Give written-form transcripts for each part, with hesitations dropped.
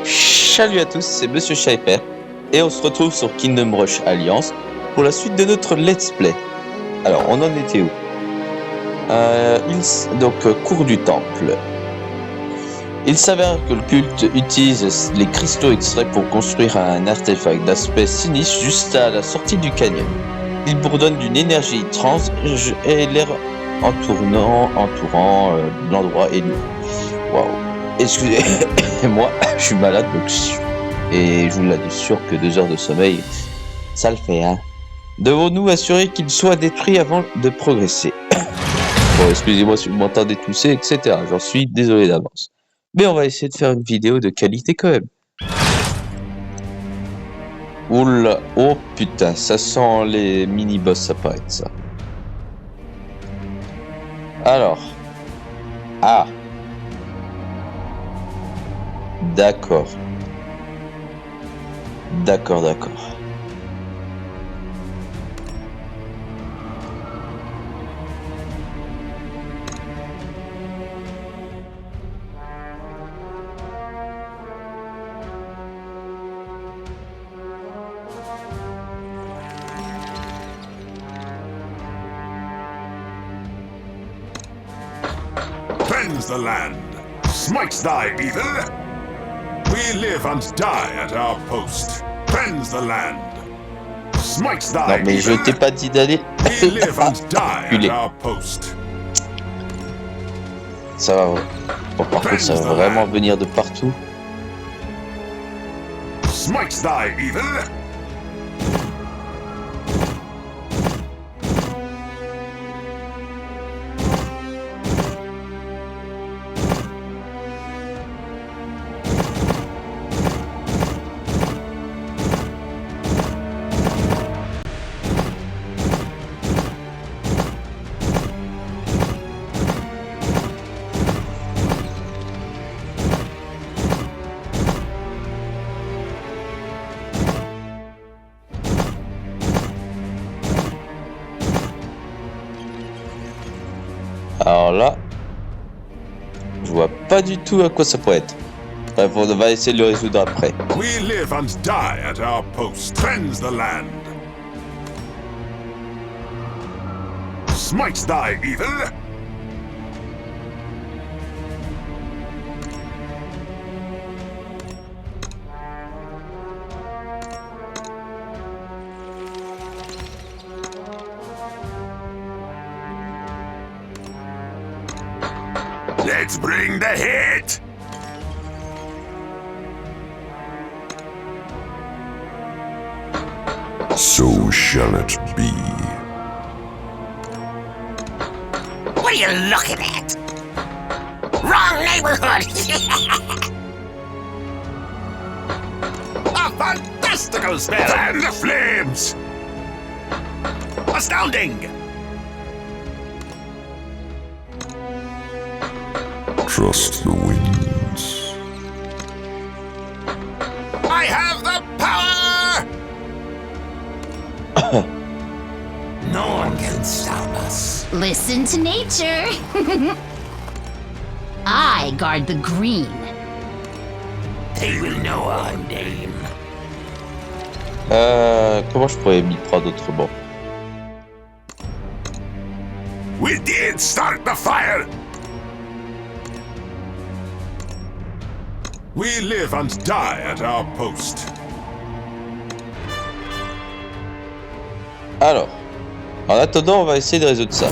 Salut à tous, c'est Monsieur Shyper et on se retrouve sur Kingdom Rush Alliance pour la suite de notre Let's Play. Alors, on en était où? Cours du temple. Il s'avère que le culte utilise les cristaux extraits pour construire un artefact d'aspect sinistre juste à la sortie du canyon. Il bourdonne d'une énergie étrange et l'air entourant l'endroit est nouveau. Waouh. Excusez-moi, je suis malade et je vous l'assure que 2 heures de sommeil, ça le fait, hein. Devons-nous assurer qu'il soit détruit avant de progresser? Bon, excusez-moi si vous m'entendez tousser, etc. J'en suis désolé d'avance. Mais on va essayer de faire une vidéo de qualité quand même. Oula, oh putain, ça sent les mini-boss apparaître ça. Alors. Ah. D'accord. D'accord. Cleanse the land, smites thy evil. We live and die at our post. Cleanse the land, smites thy Non mais je t'ai pas dit d'aller. We live and die at our post. Ça va. Bon, par contre, ça va vraiment venir de partout. Smites thy evil. Alors là, je vois pas du tout à quoi ça pourrait être. Bref, on va essayer de le résoudre après. We live and die at our post. Cleanse the land. Smites thy evil. Let's bring the hit! So shall it be. What are you looking at? Wrong neighborhood! A fantastical spell! Fan the flames! Astounding! Trust the winds. I have the power! No one can stop us. Listen to nature. I guard the green. They will know our name. Comment je pourrais m'y prendre autrement? We did start the fire! We live and die at our post. Alors, en attendant, on va essayer de résoudre ça.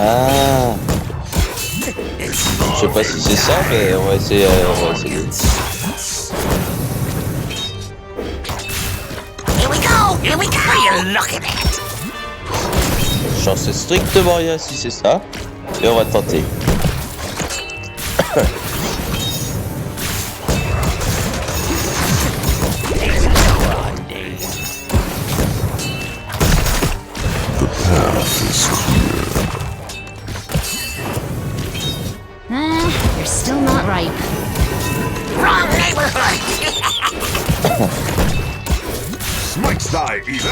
Ah. Je sais pas si c'est ça, mais on va essayer. Here we go! Here we go! Look at it! J'en sais strictement rien si c'est ça. Et on va tenter. You're still not ripe. Wrong neighborhood! Smite thy evil!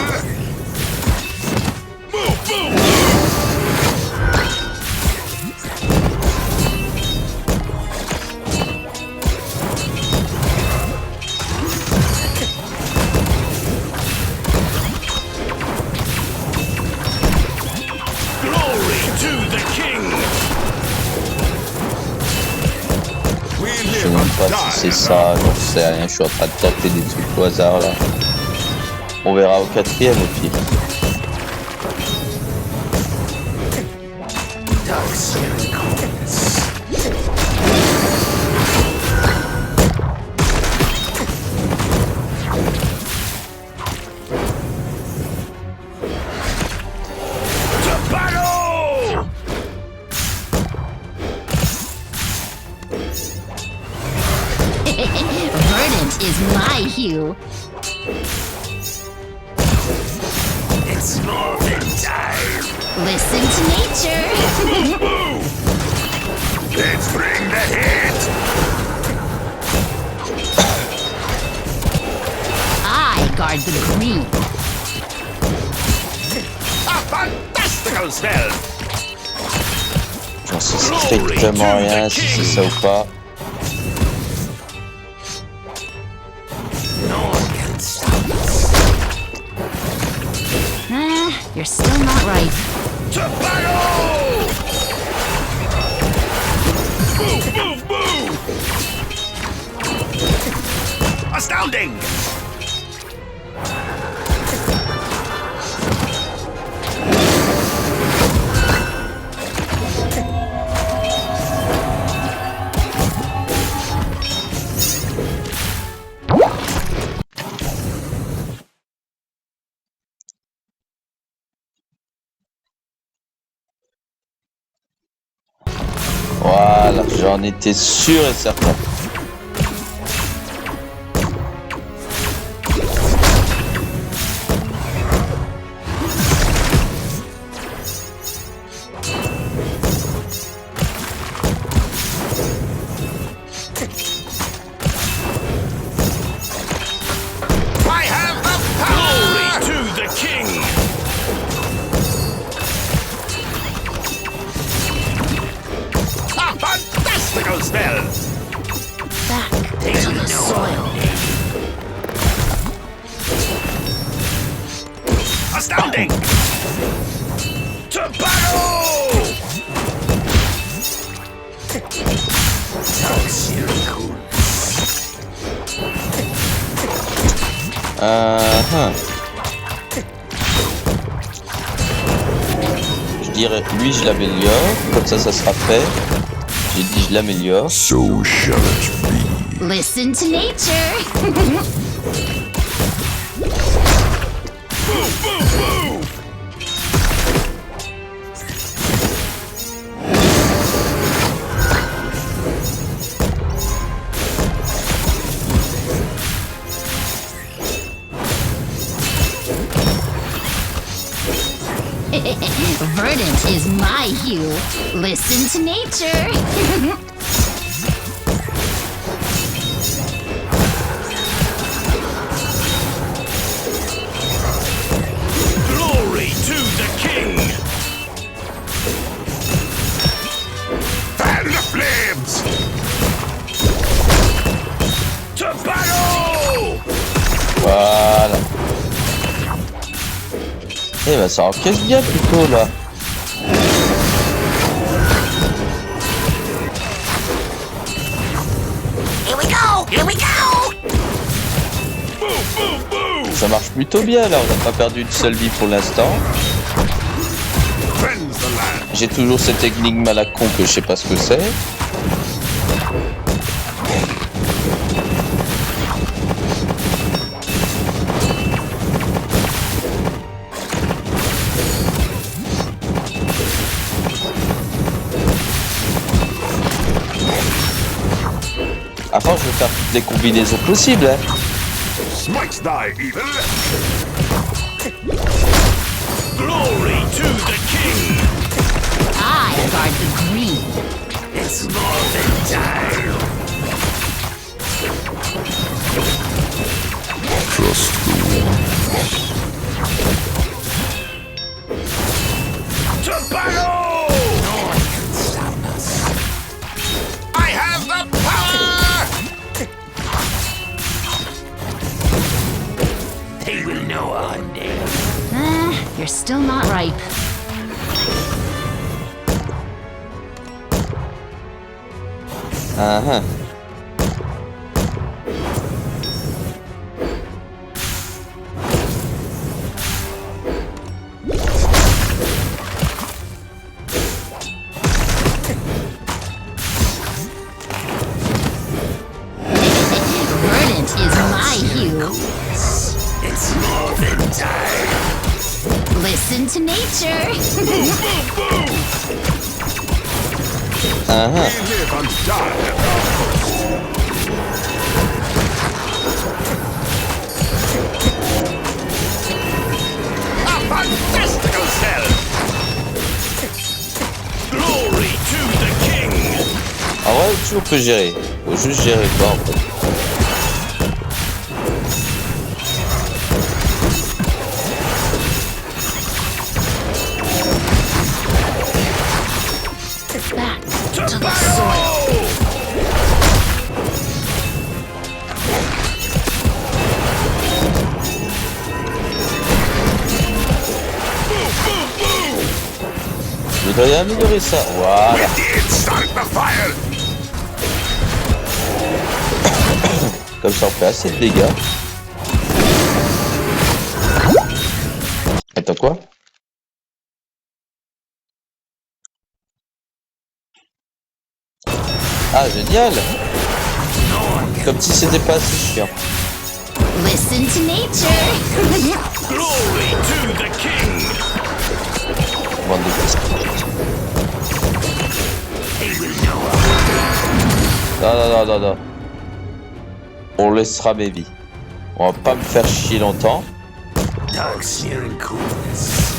Glory to the king! We Je sais live même and pas die si c'est at our ça, j'en sais rien, je suis en train de tenter des trucs au hasard là. On verra au 4e au pire. Dark miracles. To battle! Verdant is my hue. It's more than time. Listen to nature. Let's bring the heat! I guard the green. A fantastical spell! J'en sais strictement rien si c'est ça ou pas. No one can stop us. You're still not ripe. To battle! Move, move, move! Astounding! Voilà, j'en étais sûr et certain. I have the Glory power! to the king! A fantastical spell! Back to the soil. Astounding! To battle! Dark miracles. Je dirais, lui je l'améliore, comme ça sera fait. J'ai dit je l'améliore. So shall it be. Listen to nature. Move, move, move! Verdant is my hue. Listen to nature. Glory to the king! Fan the flames! To battle! Voilà. Eh ben ça encaisse bien plutôt là. Here we go! Here we go! Move, move, move! Ça marche plutôt bien là, on n'a pas perdu une seule vie pour l'instant. Cleanse the land! J'ai toujours cette énigme à la con que je sais pas ce que c'est. À force, je vais faire toutes les combinaisons possibles, hein. Smite thy evil! Glory to the king! I guard the green. It's more than time. Trust the one. To battle! No one can stop us. I have the power! They will know one day. You're still not ripe. Uh-huh. Verdant is my hue. It's more than time. Listen to nature. Uh-huh. We live and die at our post. A fantastical cell! Glory to the king! En vrai, toujours peut gérer. Faut juste gérer pas en fait. Back To to the soil. battle! Je voudrais améliorer ça. Voilà. Did start the fire! Comme ça, on fait assez de dégâts. Attends quoi? Ah, génial! Comme si c'était pas assez chiant. Listen to nature. Glory to the king! Bande de pistes. Non. On laissera mes vies. On va pas me faire chier longtemps. Dark sneer and coolness.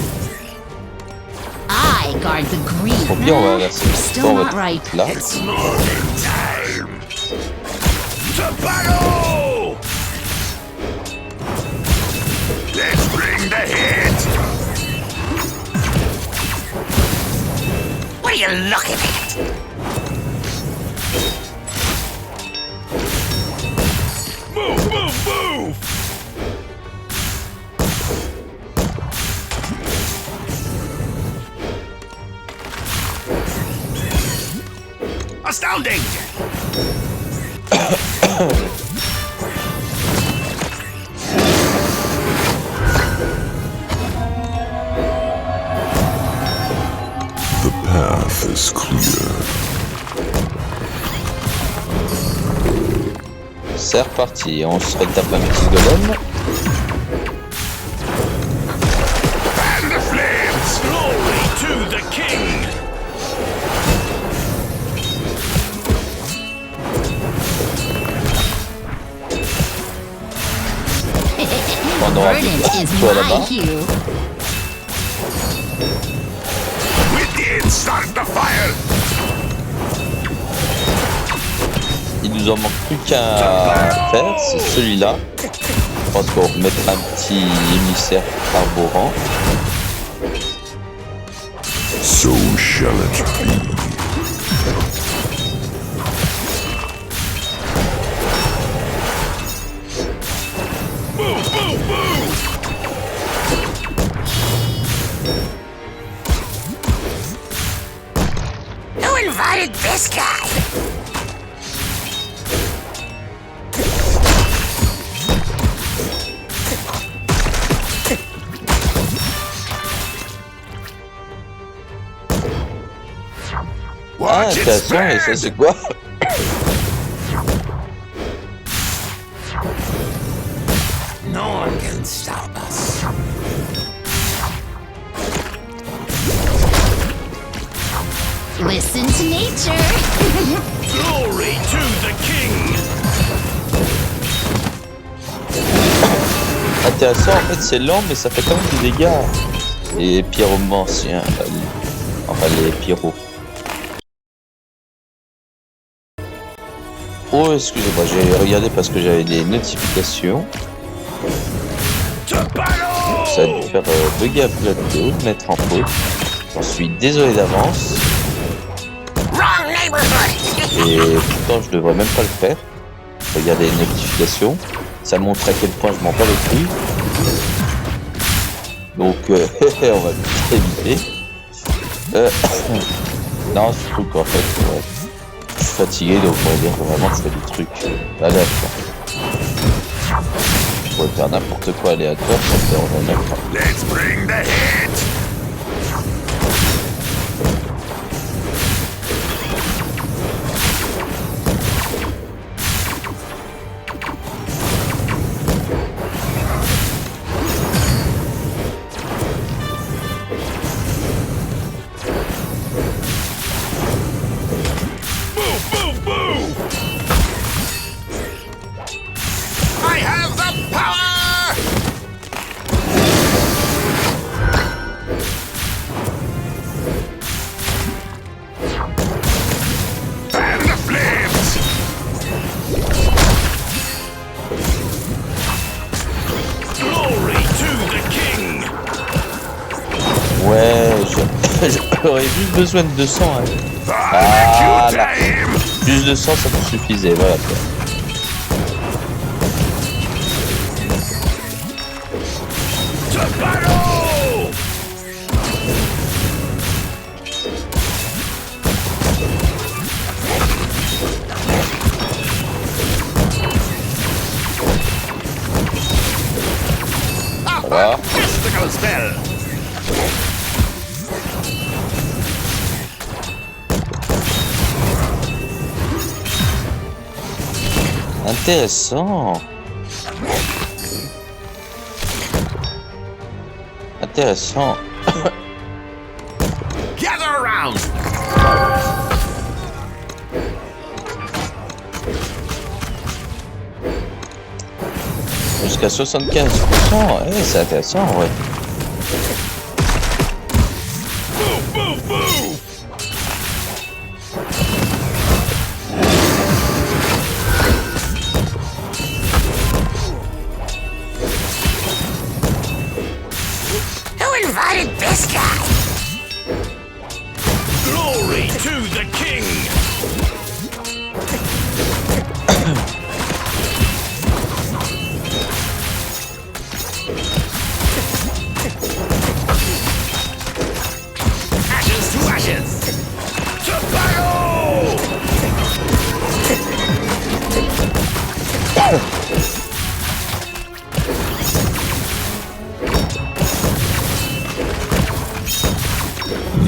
I guard the green. Faut bien, on va inverser. You're still Bon, on not va ripe. là. It's more than time. To battle! Let's bring the hit! What are you looking at? Move! Astounding! The path is clear. C'est reparti. On se retape un petit golem. Fan the flames! Glory to the king! On aura Verdant is toi my là-bas. hue. We did start the fire! Il nous en manque plus qu'à faire, c'est celui-là. Je pense qu'on va mettre un petit émissaire arborant. So shall it be. Who invited this guy? Ah, Watch it intéressant, et ça spread! c'est quoi? No one can stop us. Listen to nature. Glory to the king! Intéressant, en fait c'est lent mais ça fait quand même des dégâts. Les pyromanciens, enfin les pyros. Oh excusez-moi, j'ai regardé parce que j'avais des notifications. To battle! Ça a dû faire bugger un peu la vidéo, mettre en pause. J'en suis désolé d'avance. Wrong neighborhood! Et pourtant je devrais même pas le faire. Regardez les notifications. Ça montre à quel point je m'en bats les couilles. Donc on va éviter. Non, je trouve qu'en fait je suis fatigué, donc on va dire vraiment que je fais des trucs aléatoires. Je pourrais faire n'importe quoi aléatoire, ça me dérange même pas. Let's bring the hit! Move, move, move! I have the power! Fan the flames! Glory to the king! Ouais, j'aurais juste besoin de 200. Hein. Barbecue Voilà. time! Plus de 100, ça me suffisait, voilà quoi. To battle! Voilà. Mystical spell! Intéressant. Intéressant. Gather around! Jusqu'à 75%, ouais, c'est intéressant, ouais. Move, move, move! Who invited this guy? Glory to the king! Ashes to ashes! To battle!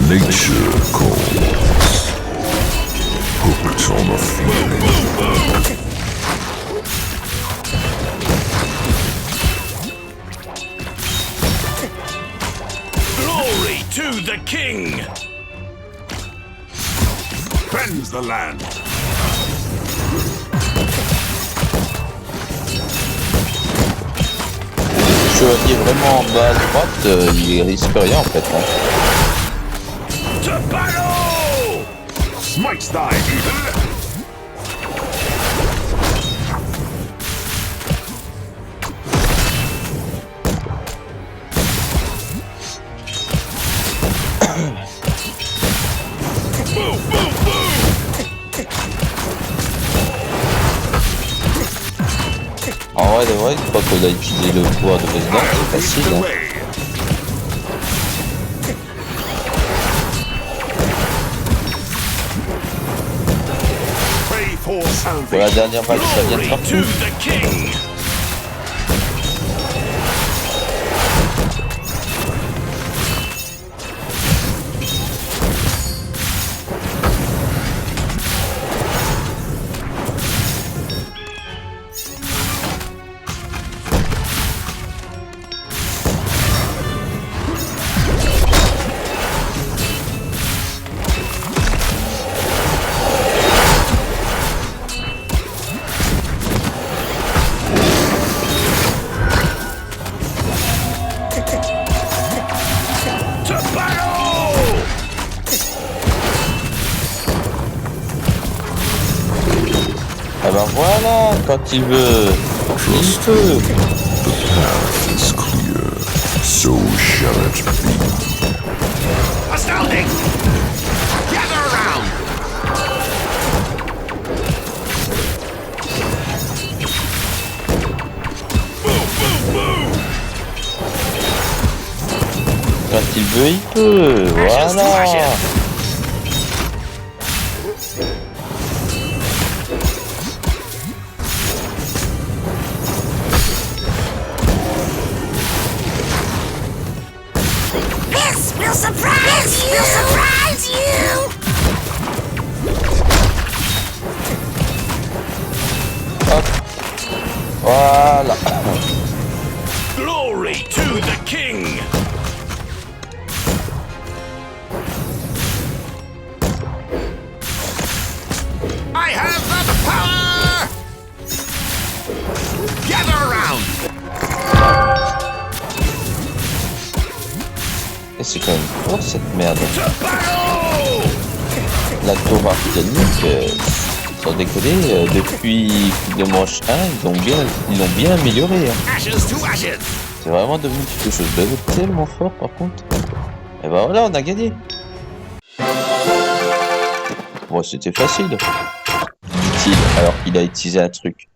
Nature calls. Hooked on a feeling. Glory to the king! Cleanse the land! Le chevalier vraiment en bas à droite, il risque rien en fait. Hein. To battle! Smites thy evil! Move, move, move! En vrai, de vrai, une fois qu'on a utilisé le pouvoir de président, c'est facile. The Hein. way! Pray for Pour la salvation! dernière vague, ça vient de Glory partout. to the king! ben voilà, quand il veut, il peut. The path is clear. So shall it be. Astounding! Gather around! Quand il veut, il peut. Voilà. This will surprise you! Will surprise you! Hop. Voilà. Glory to the king! I have the power! Gather around! Et c'est quand même fort cette merde. To battle! La tour arcanique, sans déconner, depuis de manche 1, ils l'ont bien amélioré. Hein. Ashes to ashes! C'est vraiment devenu quelque chose de tellement fort par contre. Et ben voilà, on a gagné. Bon, c'était facile. Dit-il, alors qu'il a utilisé un truc.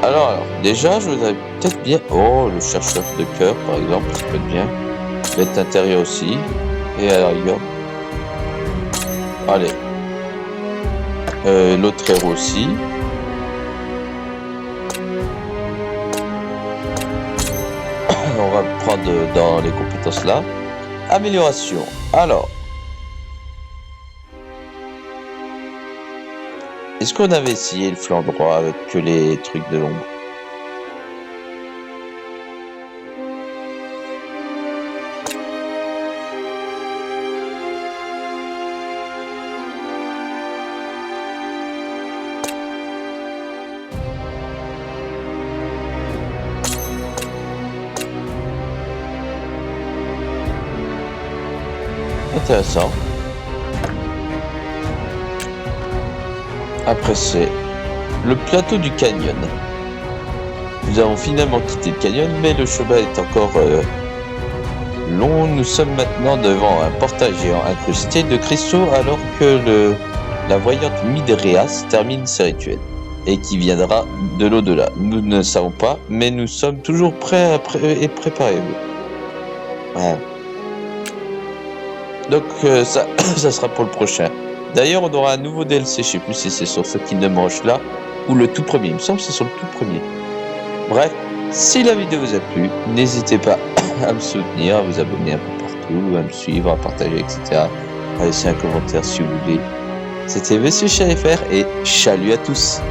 Alors, déjà, je voudrais peut-être bien... Oh, le chercheur de cœur, par exemple, ça peut être bien. L'être intérieur aussi. Et à la rigueur. Allez. L'autre héros aussi. On va prendre dans les compétences là. Amélioration. Alors. Est-ce qu'on avait essayé le flanc droit avec que les trucs de l'ombre? Intéressant. Après c'est le plateau du canyon. Nous avons finalement quitté le canyon, mais le chemin est encore long. Nous sommes maintenant devant un portail géant incrusté de cristaux alors que la voyante Midreas termine ses rituels et qui viendra de l'au-delà. Nous ne savons pas, mais nous sommes toujours prêts et préparés. Ouais. Donc ça sera pour le prochain. D'ailleurs, on aura un nouveau DLC, je sais plus si c'est sur ce qui ne mange là ou le tout premier. Il me semble que c'est sur le tout premier. Bref, si la vidéo vous a plu, n'hésitez pas à me soutenir, à vous abonner un peu partout, à me suivre, à partager, etc. À laisser un commentaire si vous voulez. C'était Monsieur Chalifer et salut à tous.